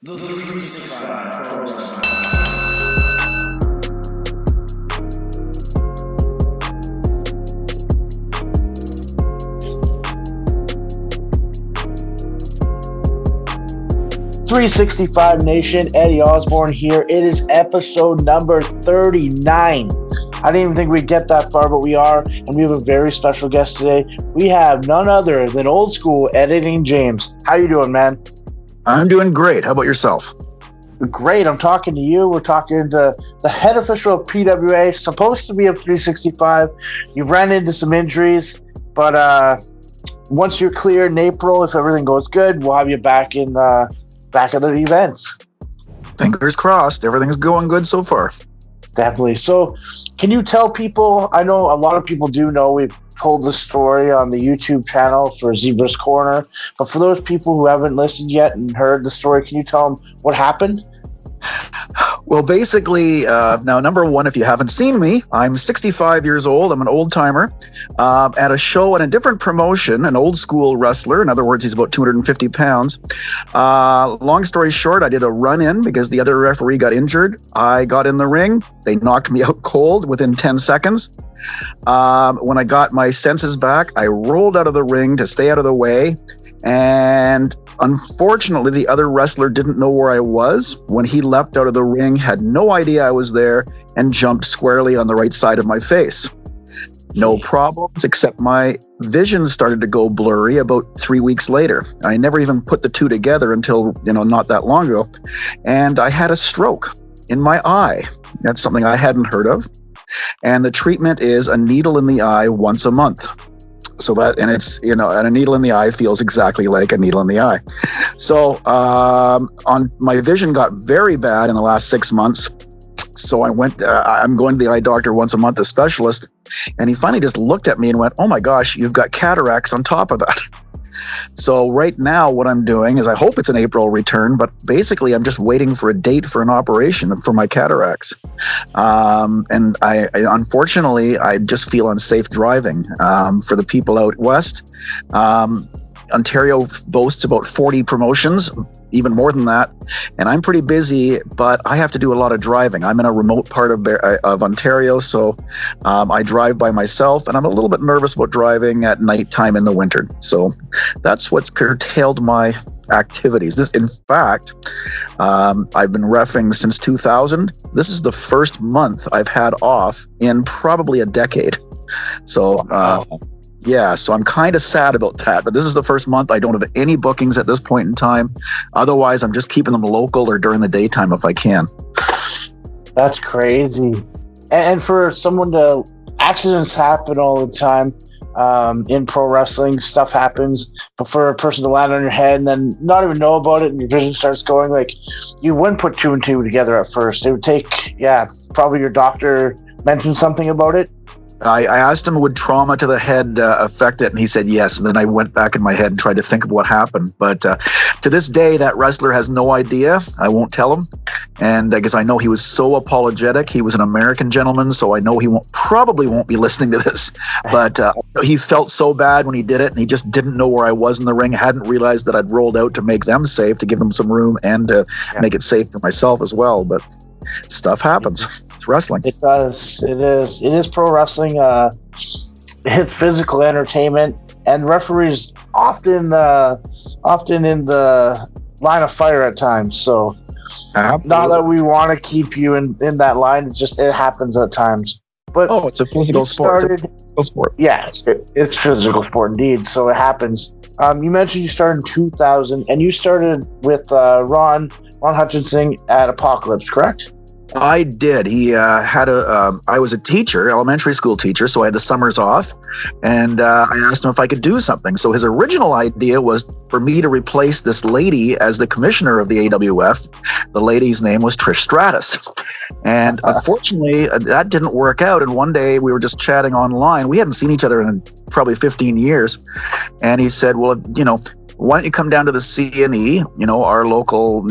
The 365 Pro Wrestling. 365 Nation, Eddie Osborne here. It is episode number 39. I didn't even think we'd get that far, but we are, and we have a very special guest today. We have none other than old school Eddington James. How you doing, man? I'm doing great. How about yourself? Great. I'm talking to you. We're talking to the head official of PWA, supposed to be of 365. You've ran into some injuries, but once you're clear in April, if everything goes good, we'll have you back in back at the events. Fingers crossed. Everything's going good so far. Definitely. So can you tell people, I know a lot of people do know we've told the story on the YouTube channel for Zebra's Corner, but for those people who haven't listened yet and heard the story, can you tell them what happened? Well, basically, now, number one, if you haven't seen me, I'm 65 years old. I'm an old timer at a show in a different promotion, an old school wrestler. In other words, he's about 250 pounds. Long story short, I did a run in because the other referee got injured. I got in the ring. They knocked me out cold within 10 seconds. When I got my senses back, I rolled out of the ring to stay out of the way. And unfortunately, the other wrestler didn't know where I was. When he leapt out of the ring, had no idea I was there, and jumped squarely on the right side of my face. No problems, except my vision started to go blurry about 3 weeks later. I never even put the two together until, not that long ago. And I had a stroke in my eye. That's something I hadn't heard of. And the treatment is a needle in the eye once a month. So that, and it's, and a needle in the eye feels exactly like a needle in the eye. So my vision got very bad in the last 6 months. So I went, I'm going to the eye doctor once a month, a specialist. And he finally just looked at me and went, "Oh my gosh, you've got cataracts on top of that." So right now what I'm doing is, I hope it's an April return, but basically I'm just waiting for a date for an operation for my cataracts. And I unfortunately, I just feel unsafe driving. For the people out west, Ontario boasts about 40 promotions, even more than that. And I'm pretty busy, but I have to do a lot of driving. I'm in a remote part of Ontario, so I drive by myself, and I'm a little bit nervous about driving at nighttime in the winter. So that's what's curtailed my activities. In fact, I've been reffing since 2000. This is the first month I've had off in probably a decade. So, yeah, so I'm kind of sad about that, but this is the first month I don't have any bookings at this point in time. Otherwise, I'm just keeping them local or during the daytime if I can. That's crazy. And for someone to, accidents happen all the time in pro wrestling, stuff happens, but for a person to land on your head and then not even know about it and your vision starts going, like, you wouldn't put two and two together at first. It would take, probably your doctor mentioned something about it. I asked him, would trauma to the head affect it? And he said yes. And then I went back in my head and tried to think of what happened. But to this day, that wrestler has no idea. I won't tell him. And I guess I know he was so apologetic. He was an American gentleman, so I know he probably won't be listening to this. But he felt so bad when he did it, and he just didn't know where I was in the ring. Hadn't realized that I'd rolled out to make them safe, to give them some room, and to make it safe for myself as well. But stuff happens. It's wrestling. It does. It is pro wrestling. It's physical entertainment, and referees often in the line of fire at times. So, not that we want to keep you in that line. It happens at times. But it's a physical sport. Yeah, it's physical sport indeed. So it happens. You mentioned you started in 2000, and you started with Ron Hutchinson at Apocalypse, correct? I did. He had I was a teacher, elementary school teacher, so I had the summers off, and I asked him if I could do something. So his original idea was for me to replace this lady as the commissioner of the AWF. The lady's name was Trish Stratus. And unfortunately, that didn't work out. And one day we were just chatting online. We hadn't seen each other in probably 15 years. And he said, well, why don't you come down to the C&E, our local,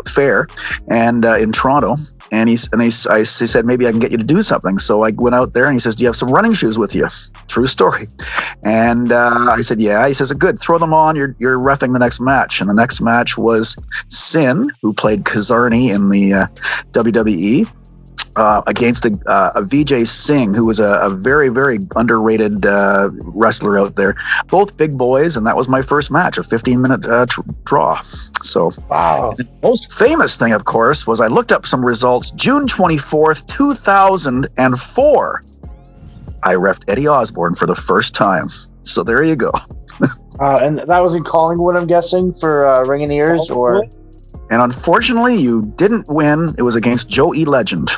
fair, and in Toronto. And he said, maybe I can get you to do something. So I went out there, and he says, do you have some running shoes with you? True story. And I said, yeah. He says, good, throw them on. You're reffing the next match. And the next match was Sin, who played Kazarni in the WWE. Against a Vijay Singh, who was a very, very underrated wrestler out there. Both big boys, and that was my first match, a 15-minute draw. So, wow. The most famous thing, of course, was I looked up some results. June 24th, 2004, I reffed Eddie Osborne for the first time. So there you go. And that was in Collingwood, I'm guessing, for Ring and Ears, or... And unfortunately, you didn't win. It was against Joe E. Legend.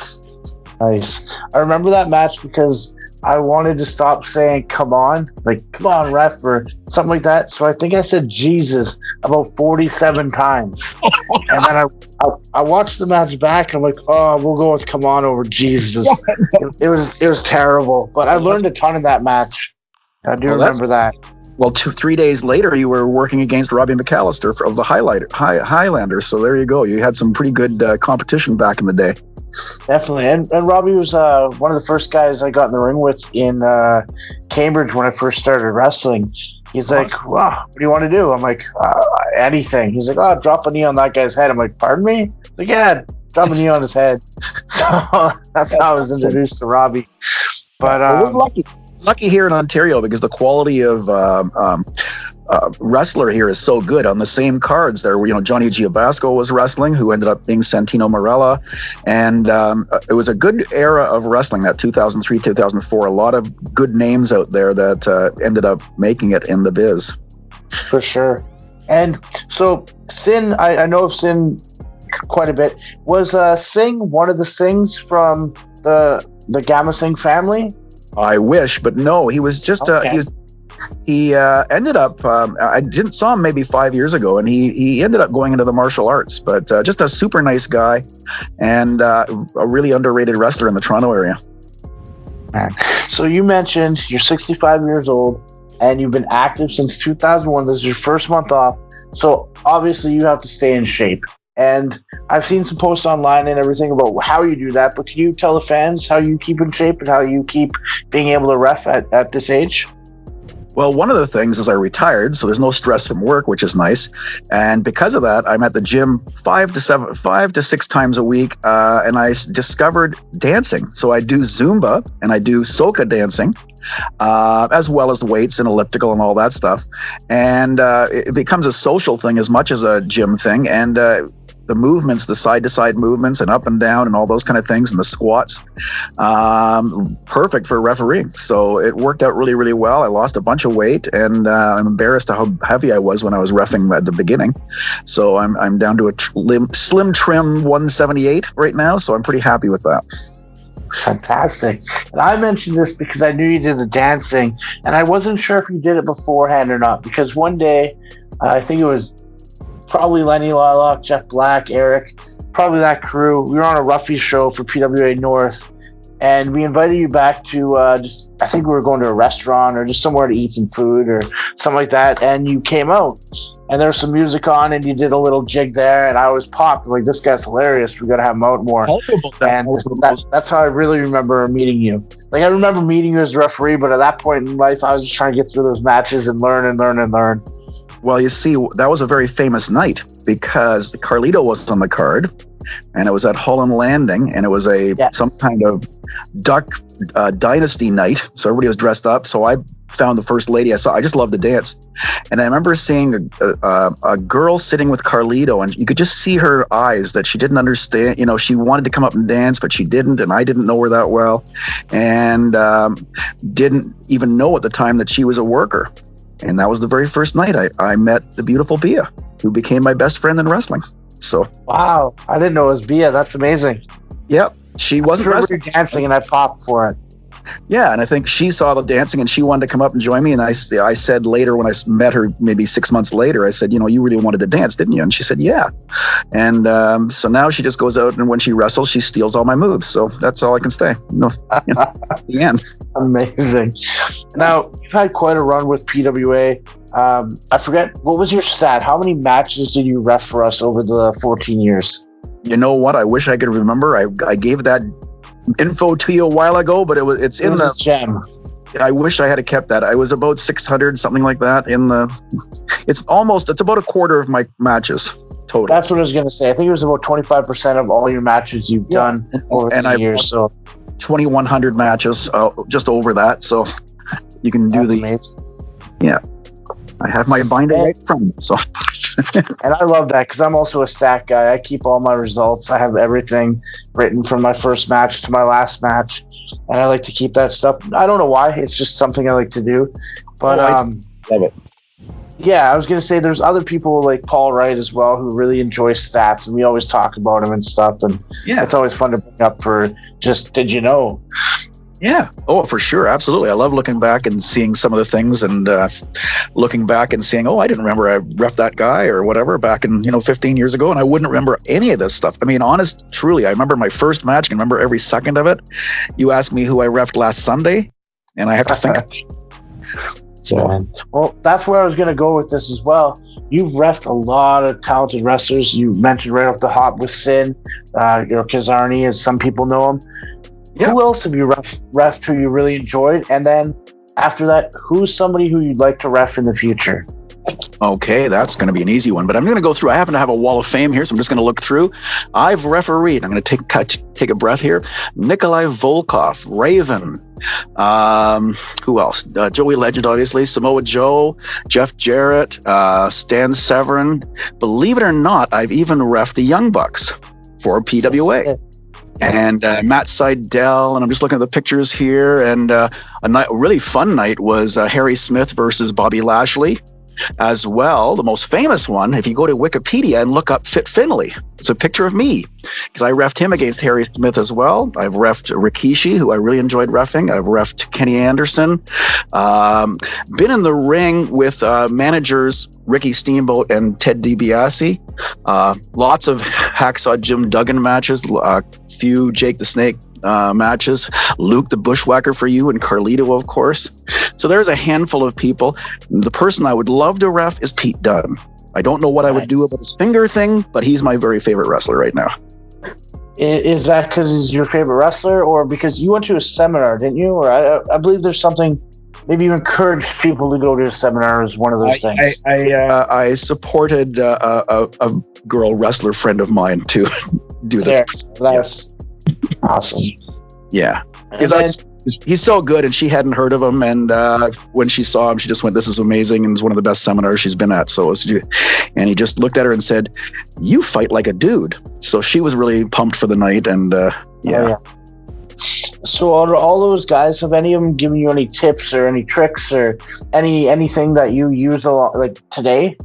Nice. I remember that match because I wanted to stop saying "come on," like "come on, ref" or something like that. So I think I said "Jesus" about 47 times. And then I watched the match back. And I'm like, oh, we'll go with "come on" over "Jesus." It was terrible, but I learned a ton in that match. I do remember that. Well, 3 days later, you were working against Robbie McAllister of the Highlanders. So there you go. You had some pretty good competition back in the day. Definitely. And Robbie was one of the first guys I got in the ring with in Cambridge when I first started wrestling. He's like, wow, what do you want to do? I'm like, anything. He's like, oh, drop a knee on that guy's head. I'm like, pardon me? He's like, yeah, drop a knee on his head. So that's how I was introduced to Robbie. But we're lucky here in Ontario because the quality of wrestler here is so good. On the same cards there, Johnny Giabasco was wrestling, who ended up being Santino Marella, and it was a good era of wrestling, that 2003, 2004. A lot of good names out there that ended up making it in the biz. For sure. And so Sin, I know of Sin quite a bit. Was Singh one of the Singhs from the Gamma Singh family? I wish, but no, he was just okay. He ended up. I saw him maybe 5 years ago, and he ended up going into the martial arts. But just a super nice guy, and a really underrated wrestler in the Toronto area. So you mentioned you're 65 years old, and you've been active since 2001. This is your first month off, so obviously you have to stay in shape. And I've seen some posts online and everything about how you do that, but can you tell the fans how you keep in shape and how you keep being able to ref at this age? Well, one of the things is I retired, so there's no stress from work, which is nice. And because of that, I'm at the gym 5 to 6 times a week, and I discovered dancing. So I do Zumba and I do soca dancing, as well as the weights and elliptical and all that stuff. And it becomes a social thing as much as a gym thing. And the movements, the side-to-side movements and up and down and all those kind of things, and the squats, perfect for refereeing. So it worked out really, really well. I lost a bunch of weight, and I'm embarrassed how heavy I was when I was reffing at the beginning. So I'm down to a slim trim 178 right now, so I'm pretty happy with that. Fantastic. And I mentioned this because I knew you did the dancing, and I wasn't sure if you did it beforehand or not, because one day, I think it was probably Lenny Lilac, Jeff Black, Eric, probably that crew. We were on a Ruffy show for PWA North, and we invited you back to I think we were going to a restaurant or just somewhere to eat some food or something like that, and you came out, and there was some music on, and you did a little jig there, and I was popped. I'm like, this guy's hilarious. We got to have him out more. And that's how I really remember meeting you. Like, I remember meeting you as a referee, but at that point in life, I was just trying to get through those matches and learn. Well, you see, that was a very famous night because Carlito was on the card, and it was at Holland Landing, and it was some kind of duck dynasty night. So everybody was dressed up. So I found the first lady I saw. I just loved to dance. And I remember seeing a girl sitting with Carlito, and you could just see her eyes that she didn't understand. She wanted to come up and dance, but she didn't. And I didn't know her that well, and didn't even know at the time that she was a worker. And that was the very first night I met the beautiful Bia, who became my best friend in wrestling. So wow, I didn't know it was Bia. That's amazing. Yep, she wasn't wrestling. Dancing, and I popped for it. Yeah, and I think she saw the dancing and she wanted to come up and join me. And I said later, when I met her maybe 6 months later, I said, you really wanted to dance, didn't you? And she said, yeah. And so now she just goes out, and when she wrestles, she steals all my moves. So that's all I can say. The end. Amazing. Now, you've had quite a run with PWA. I forget, what was your stat? How many matches did you ref for us over the 14 years? You know what? I wish I could remember. I gave that info to you a while ago, but it's in the gem. I wish I had kept that. I was about 600, something like that. It's about a quarter of my matches total. That's what I was going to say. I think it was about 25% of all your matches you've done over the years. So 2,100 matches, just over that. So you can do amazing. Yeah. I have my binder right from me, so. And I love that because I'm also a stat guy. I keep all my results. I have everything written from my first match to my last match, and I like to keep that stuff. I don't know why. It's just something I like to do. But love it. Yeah, I was going to say there's other people like Paul Wright as well who really enjoy stats, and we always talk about him and stuff. And it's always fun to bring up for just, did you know? Yeah. Oh, for sure. Absolutely. I love looking back and seeing some of the things and looking back and seeing, I didn't remember I reffed that guy or whatever back in, 15 years ago. And I wouldn't remember any of this stuff. I mean, truly, I remember my first match. I can remember every second of it. You asked me who I reffed last Sunday and I have to think. Well, that's where I was going to go with this as well. You've reffed a lot of talented wrestlers. You mentioned right off the hop with Sin, Kazarni, as some people know him. Yeah. Who else have you reffed who you really enjoyed? And then after that, who's somebody who you'd like to ref in the future? Okay, that's going to be an easy one, but I'm going to go through. I happen to have a wall of fame here, so I'm just going to look through. I've refereed. I'm going to take a breath here. Nikolai Volkov, Raven. Who else? Joey Legend, obviously. Samoa Joe, Jeff Jarrett, Stan Severin. Believe it or not, I've even reffed the Young Bucks for PWA. And Matt Seidel, and I'm just looking at the pictures here. And a really fun night was Harry Smith versus Bobby Lashley. As well, the most famous one, if you go to Wikipedia and look up Fit Finlay, it's a picture of me because I reffed him against Harry Smith as well. I've reffed Rikishi, who I really enjoyed reffing. I've reffed Kenny Anderson. Been in the ring with managers Ricky Steamboat and Ted DiBiase. Lots of Hacksaw Jim Duggan matches, few Jake the Snake matches, Luke the Bushwhacker for you, and Carlito, of course. So there's a handful of people. The person I would love to ref is Pete Dunne. I don't know what I would do about his finger thing, but he's my very favorite wrestler right now. Is that because he's your favorite wrestler, or because you went to a seminar, didn't you? Or I believe there's something. Maybe you encouraged people to go to a seminar as one of those things. I supported a girl wrestler friend of mine to do that. That's awesome. Yeah. Because he's so good, and she hadn't heard of him, and when she saw him, she just went, "This is amazing," and it's one of the best seminars she's been at. And he just looked at her and said, "You fight like a dude." So she was really pumped for the night, and yeah. So out of all those guys, have any of them given you any tips or any tricks or anything that you use a lot, like today?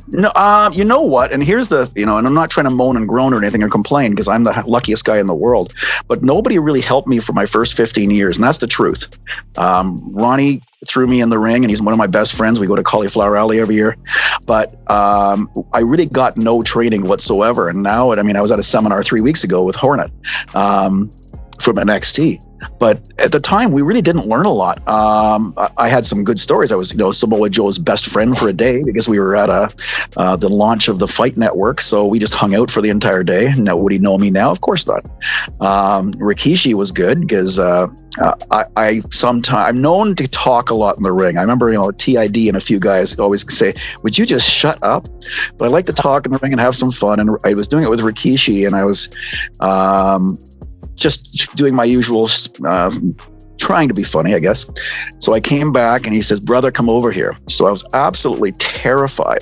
No, you know what? And here's the, and I'm not trying to moan and groan or anything or complain because I'm the luckiest guy in the world, but nobody really helped me for my first 15 years. And that's the truth. Ronnie threw me in the ring, and he's one of my best friends. We go to Cauliflower Alley every year, but I really got no training whatsoever. And now, I was at a seminar 3 weeks ago with Hornet from NXT. But at the time, we really didn't learn a lot. I had some good stories. I was, Samoa Joe's best friend for a day because we were at the launch of the Fight Network. So we just hung out for the entire day. Now, would he know me now? Of course not. Rikishi was good because I'm known to talk a lot in the ring. I remember, TID and a few guys always say, "Would you just shut up?" But I like to talk in the ring and have some fun. And I was doing it with Rikishi, and I was just doing my usual, trying to be funny, I guess. So I came back and he says, "Brother, come over here." So I was absolutely terrified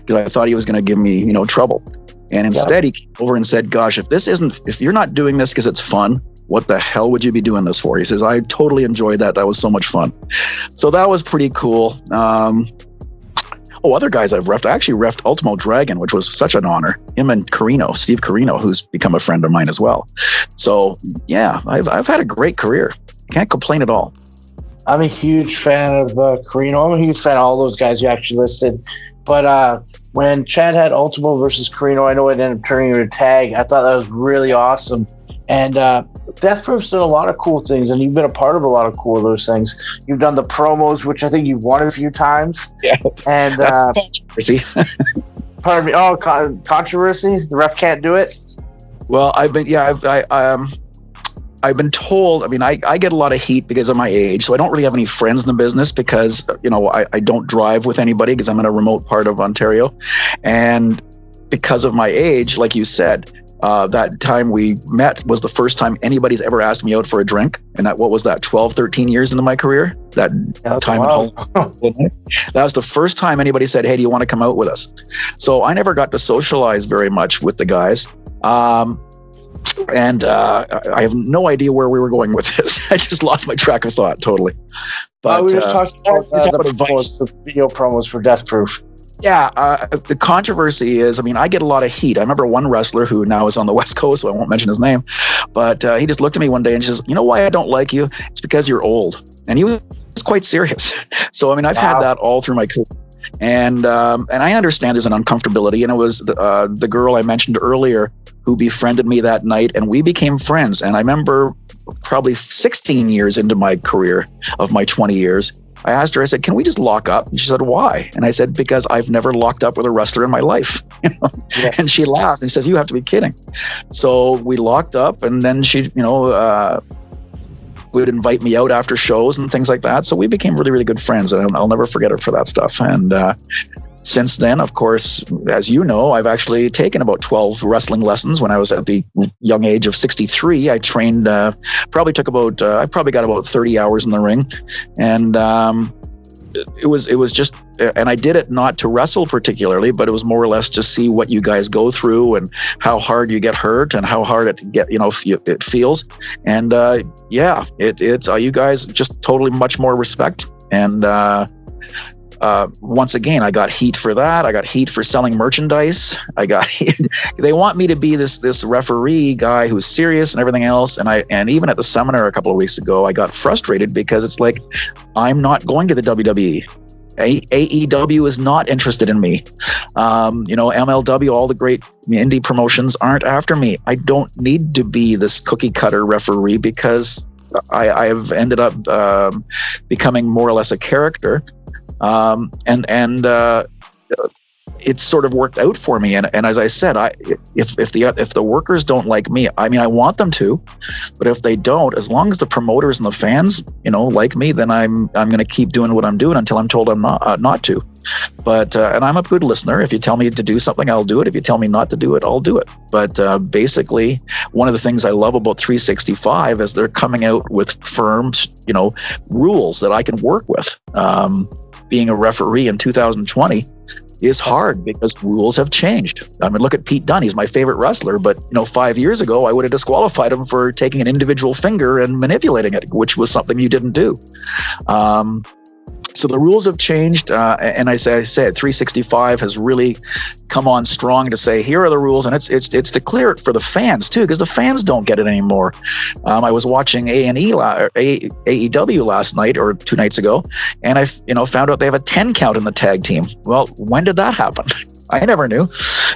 because I thought he was going to give me, trouble. And instead he came over and said, "Gosh, if you're not doing this because it's fun, what the hell would you be doing this for?" He says, "I totally enjoyed that. That was so much fun." So that was pretty cool. Other guys I've reffed. I actually reffed Ultimo Dragon, which was such an honor. Him and Steve Carino, who's become a friend of mine as well. So yeah, I've had a great career. Can't complain at all. I'm a huge fan of Carino. I'm a huge fan of all those guys you actually listed. But when Chad had Ultimo versus Carino, I know it ended up turning into a tag. I thought that was really awesome. And Death Proof's done a lot of cool things, and you've been a part of a lot of cool of those things. You've done the promos, which I think you've won a few times. Yeah. And controversy. pardon me. Oh, controversies. The ref can't do it. Well, I've been told, I mean, I get a lot of heat because of my age, so I don't really have any friends in the business because, I don't drive with anybody because I'm in a remote part of Ontario. And because of my age, like you said, that time we met was the first time anybody's ever asked me out for a drink. And what was that, 12, 13 years into my career? That time at home. That was the first time anybody said, hey, do you want to come out with us? So I never got to socialize very much with the guys. And I have no idea where we were going with this. I just lost my track of thought totally. But we were just talking about the video promos for Death Proof. Yeah, the controversy is, I mean, I get a lot of heat. I remember one wrestler who now is on the West Coast, so I won't mention his name, but he just looked at me one day and says, you know why I don't like you? It's because you're old. And he was quite serious. So, I mean, I've had that all through my career. And I understand there's an uncomfortability. And it was the girl I mentioned earlier who befriended me that night, and we became friends. And I remember probably 16 years into my career of my 20 years, I asked her, I said, can we just lock up? And she said, why? And I said, because I've never locked up with a wrestler in my life. Yeah. And she laughed and says, you have to be kidding. So we locked up, and then she, would invite me out after shows and things like that. So we became really, really good friends, and I'll never forget her for that stuff. And since then, of course, as you know, I've actually taken about 12 wrestling lessons. When I was at the young age of 63, I trained, I probably got about 30 hours in the ring. And it was just, and I did it not to wrestle particularly, but it was more or less to see what you guys go through and how hard you get hurt and how hard it feels. And it's you guys just totally much more respect. And once again, I got heat for that. I got heat for selling merchandise. They want me to be this referee guy who's serious and everything else. And even at the seminar a couple of weeks ago, I got frustrated because it's like, I'm not going to the WWE. AEW is not interested in me. MLW, all the great indie promotions aren't after me. I don't need to be this cookie cutter referee because I've ended up becoming more or less a character. It's sort of worked out for me. And as I said, if the workers don't like me, I mean, I want them to, but if they don't, as long as the promoters and the fans, like me, then I'm going to keep doing what I'm doing until I'm told I'm not to. But, and I'm a good listener. If you tell me to do something, I'll do it. If you tell me not to do it, I'll do it. But basically, one of the things I love about 365 is they're coming out with firm, rules that I can work with. Being a referee in 2020 is hard because rules have changed. I mean, look at Pete Dunne. He's my favorite wrestler, but 5 years ago, I would have disqualified him for taking an individual finger and manipulating it, which was something you didn't do. So the rules have changed, and I said 365 has really come on strong to say, here are the rules, and it's to clear it for the fans too, because the fans don't get it anymore. I was watching AEW last night or 2 nights ago, and I found out they have a 10 count in the tag team. Well, when did that happen? I never knew.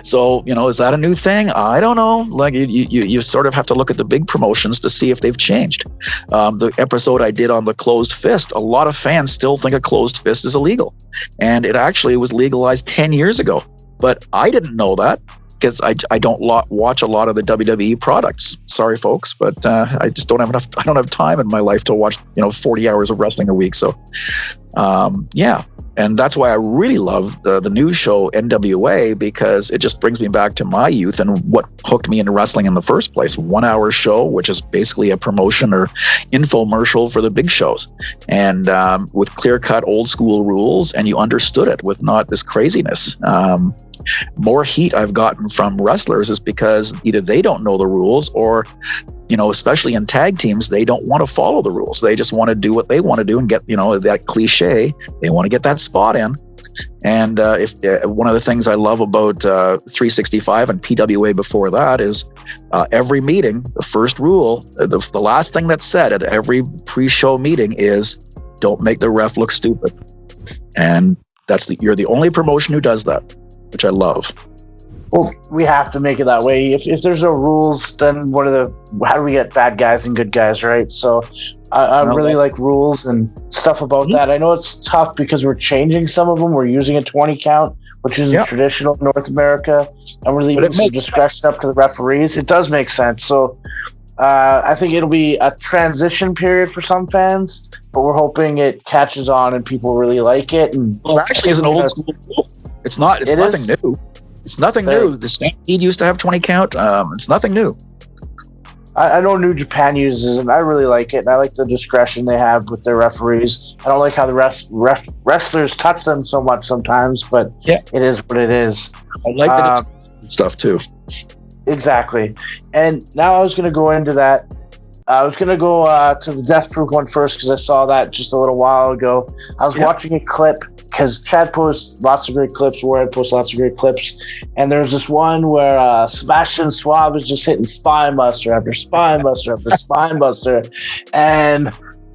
So, is that a new thing? I don't know. Like you sort of have to look at the big promotions to see if they've changed. The episode I did on the closed fist, a lot of fans still think a closed fist is illegal. And it actually was legalized 10 years ago. But I didn't know that because I don't watch a lot of the WWE products. Sorry, folks, but I just don't have enough. I don't have time in my life to watch, 40 hours of wrestling a week. So, yeah. And that's why I really love the new show NWA, because it just brings me back to my youth and what hooked me into wrestling in the first place. 1 hour show, which is basically a promotion or infomercial for the big shows. And with clear-cut old school rules, and you understood it with not this craziness. More heat I've gotten from wrestlers is because either they don't know the rules or, especially in tag teams, they don't want to follow the rules. They just want to do what they want to do and get, that cliche. They want to get that spot in. And if one of the things I love about 365 and PWA before that is every meeting, the first rule, the last thing that's said at every pre-show meeting is, don't make the ref look stupid. And you're the only promotion who does that, which I love. Well, we have to make it that way. If there's no rules, then how do we get bad guys and good guys, right? So I really like rules and stuff about that. I know it's tough because we're changing some of them. We're using a 20 count, which isn't traditional in North America, and we're leaving some discretion up to the referees. It does make sense. So I think it'll be a transition period for some fans, but we're hoping it catches on and people really like it. And well, actually, it's an old rule. It's nothing new. It's nothing new. The Stampede used to have 20 count. It's nothing new. I know New Japan uses it, and I really like it. And I like the discretion they have with their referees. I don't like how the wrestlers touch them so much sometimes, but it is what it is. I like that it's stuff too. Exactly. And now I was going to go into that. I was going to go to the Death Proof one first because I saw that just a little while ago. I was watching a clip because Chad posts lots of great clips, Warhead posts lots of great clips, and there's this one where Sebastian Schwab is just hitting spine buster after spine buster after spine buster, and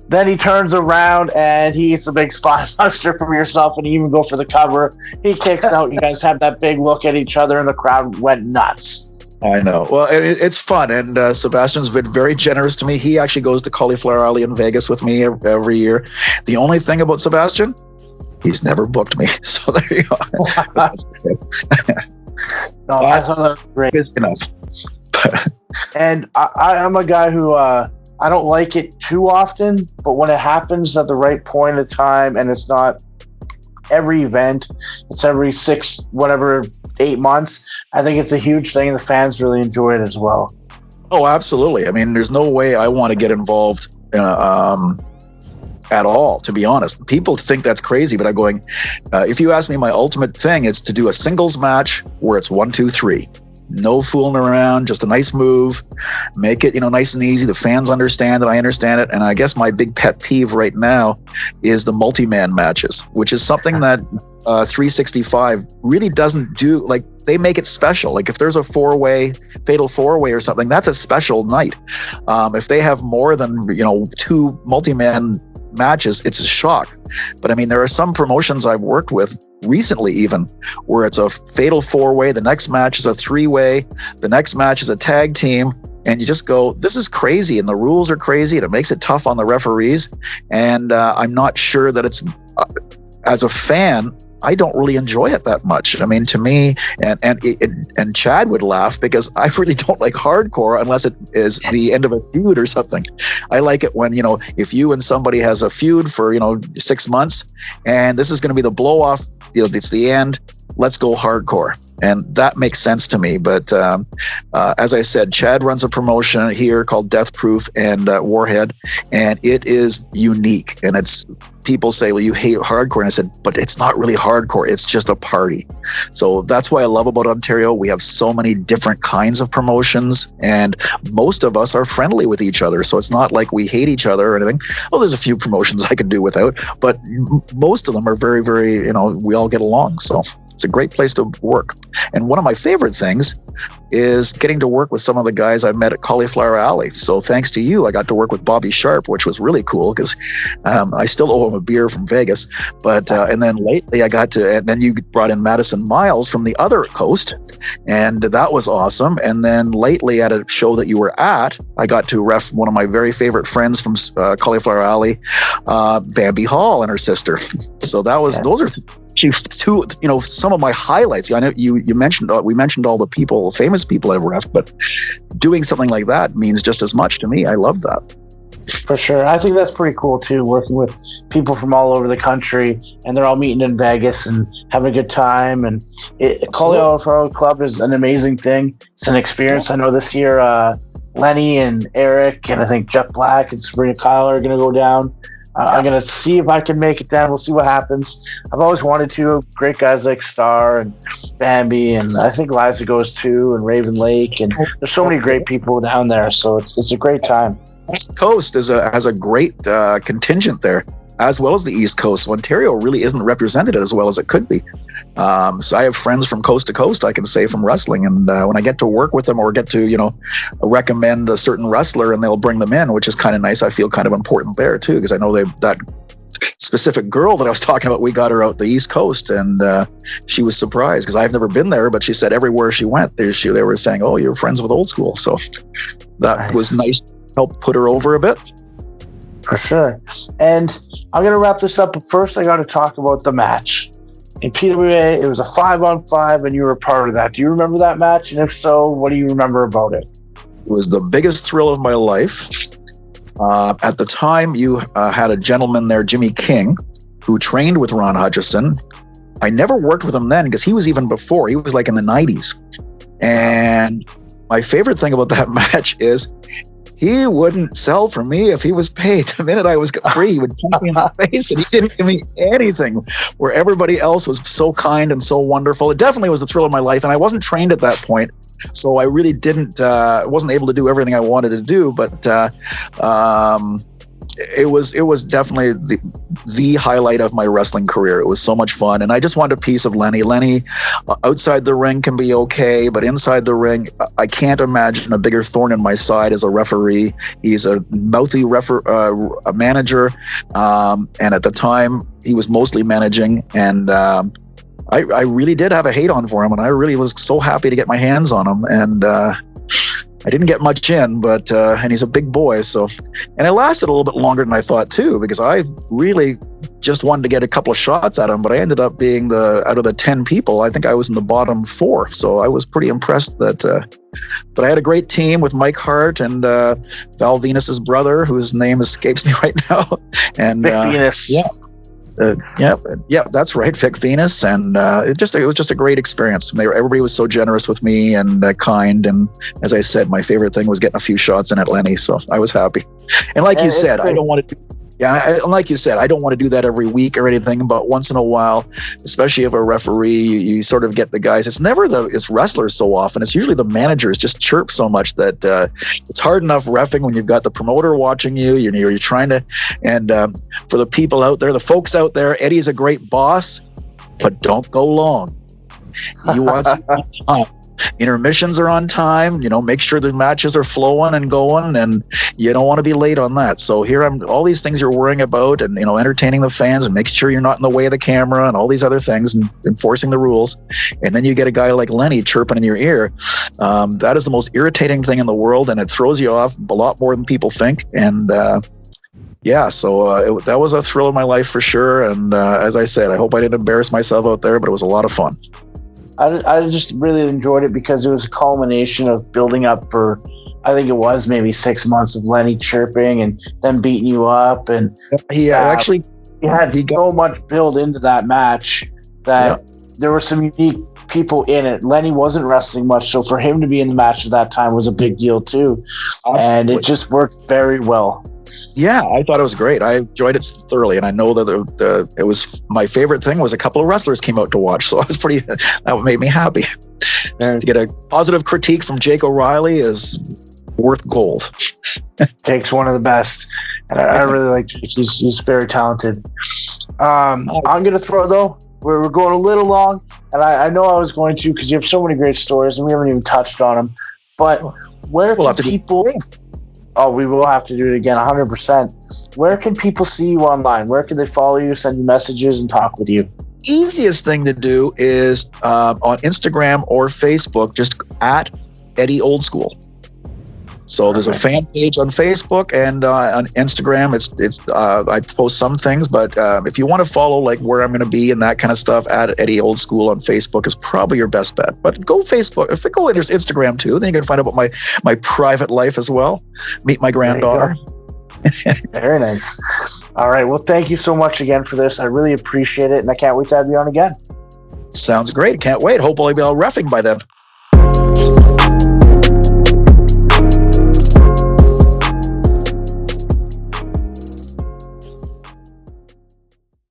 then he turns around and he eats a big spine buster from yourself, and he even go for the cover. He kicks out. You guys have that big look at each other, and the crowd went nuts. I know. Well, it's fun, and Sebastian's been very generous to me. He actually goes to Cauliflower Alley in Vegas with me every year. The only thing about Sebastian, he's never booked me. So there you go. No, I thought that was great. Enough. And I'm a guy who I don't like it too often, but when it happens at the right point of time, and it's not every event, it's every 8 months, I think it's a huge thing, and the fans really enjoy it as well. Oh, absolutely. I mean, there's no way I want to get involved at all, to be honest. People think that's crazy, but I'm going, if you ask me, my ultimate thing is to do a singles match where it's 1, 2, 3. No fooling around, just a nice move, make it, nice and easy. The fans understand it, I understand it. And I guess my big pet peeve right now is the multi-man matches, which is something that 365 really doesn't do. Like, they make it special. Like, if there's a fatal four-way or something, that's a special night. If they have more than, 2 multi-man matches, it's a shock. But I mean, there are some promotions I've worked with recently even where it's a fatal four-way, the next match is a 3-way, the next match is a tag team, and you just go, this is crazy, and the rules are crazy, and it makes it tough on the referees. And I'm not sure that it's as a fan, I don't really enjoy it that much. I mean, to me, and Chad would laugh because I really don't like hardcore unless it is the end of a feud or something. I like it when, if you and somebody has a feud for, 6 months, and this is going to be the blow off, it's the end, let's go hardcore. And that makes sense to me. But as I said, Chad runs a promotion here called Death Proof and Warhead, and it is unique. And it's, people say, well, you hate hardcore. And I said, but it's not really hardcore. It's just a party. So that's what I love about Ontario. We have so many different kinds of promotions, and most of us are friendly with each other. So it's not like we hate each other or anything. Well, there's a few promotions I could do without, but most of them are very, very, we all get along. So it's a great place to work. And one of my favorite things is getting to work with some of the guys I met at Cauliflower Alley. So thanks to you, I got to work with Bobby Sharp, which was really cool because I still owe him a beer from Vegas. But and then lately and then you brought in Madison Miles from the other coast, and that was awesome. And then lately at a show that you were at, I got to ref one of my very favorite friends from Cauliflower Alley, Bambi Hall and her sister. So that was, those are two, some of my highlights. I know you mentioned, we mentioned all the famous people I've ref, but doing something like that means just as much to me. I love that. For sure. I think that's pretty cool too, working with people from all over the country, and they're all meeting in Vegas and having a good time. And Cauliflower Club is an amazing thing. It's an experience. I know this year Lenny and Eric and I think Jeff Black and Sabrina Kyle are going to go down. I'm going to see if I can make it down. We'll see what happens. I've always wanted to. Great guys like Star and Bambi, and I think Liza goes too, and Raven Lake, and there's so many great people down there. So it's a great time. East Coast has a great contingent there, as well as the East Coast. So Ontario really isn't represented as well as it could be. So I have friends from coast to coast, I can say, from wrestling. And when I get to work with them or get to, recommend a certain wrestler and they'll bring them in, which is kind of nice. I feel kind of important there too, because I know that specific girl that I was talking about, we got her out the East Coast, and she was surprised because I've never been there, but she said everywhere she went, they were saying, "Oh, you're friends with Old School." So that was nice. Helped put her over a bit. For sure. And I'm going to wrap this up, but first I got to talk about the match. In PWA, it was a 5-on-5, and you were a part of that. Do you remember that match? And if so, what do you remember about it? It was the biggest thrill of my life. At the time, you had a gentleman there, Jimmy King, who trained with Ron Hutchison. I never worked with him then because he was even before. He was like in the 90s. And my favorite thing about that match is he wouldn't sell for me if he was paid. The minute I was free, he would punch me in the face, and he didn't give me anything, where everybody else was so kind and so wonderful. It definitely was the thrill of my life, and I wasn't trained at that point, so I really wasn't able to do everything I wanted to do, but it was definitely the highlight of my wrestling career. It was so much fun, and I just wanted a piece of Lenny. Lenny, outside the ring can be okay, but inside the ring, I can't imagine a bigger thorn in my side as a referee. He's a mouthy a manager, and at the time, he was mostly managing, and I really did have a hate on for him, and I really was so happy to get my hands on him, and I didn't get much in, but and he's a big boy, so, and it lasted a little bit longer than I thought too, because I really just wanted to get a couple of shots at him, but I ended up being out of the 10 people, I think I was in the bottom 4, so I was pretty impressed that, but I had a great team with Mike Hart and Val Venus's brother, whose name escapes me right now, and Vic Venus. Yeah, that's right, Vic Venus, and it was just a great experience. Everybody was so generous with me and kind, and as I said, my favorite thing was getting a few shots in at Lenny, so I was happy. And like you said, I don't want to. Like you said, I don't want to do that every week or anything, but once in a while, especially if a referee, you sort of get the guys. It's wrestlers so often. It's usually the managers just chirp so much that it's hard enough reffing when you've got the promoter watching you. You're trying to, and for the people out there, the folks out there, Eddie's a great boss, but don't go long. You want intermissions are on time, make sure the matches are flowing and going, and you don't want to be late on that. So here all these things you're worrying about, and entertaining the fans and making sure you're not in the way of the camera and all these other things and enforcing the rules. And then you get a guy like Lenny chirping in your ear. That is the most irritating thing in the world, and it throws you off a lot more than people think. And that was a thrill of my life for sure. And as I said, I hope I didn't embarrass myself out there, but it was a lot of fun. I just really enjoyed it because it was a culmination of building up for, I think it was maybe 6 months of Lenny chirping and then beating you up. And he had so much build into that match that there were some unique people in it. Lenny wasn't wrestling much, so for him to be in the match at that time was a big deal too. And it just worked very well. Yeah, I thought it was great. I enjoyed it thoroughly, and I know that it was my favorite thing was a couple of wrestlers came out to watch, so I was that made me happy. To get a positive critique from Jake O'Reilly is worth gold. Jake's one of the best, and I really like Jake. He's very talented. I'm going to throw, though, we're going a little long, and I know I was going to because you have so many great stories, and we haven't even touched on them, but where can people... Oh, we will have to do it again, 100%. Where can people see you online? Where can they follow you, send you messages, and talk with you? Easiest thing to do is on Instagram or Facebook, just at Eddie Old School. So there's a fan page on Facebook, and on Instagram, it's I post some things, but if you want to follow like where I'm going to be and that kind of stuff, at Eddie Old School on Facebook is probably your best bet. But go Facebook, if it go into Instagram too, then you can find out about my private life as well. Meet my granddaughter. Very nice. All right. Well, thank you so much again for this. I really appreciate it, and I can't wait to have you on again. Sounds great. Can't wait. Hope I'll be all reffing by then.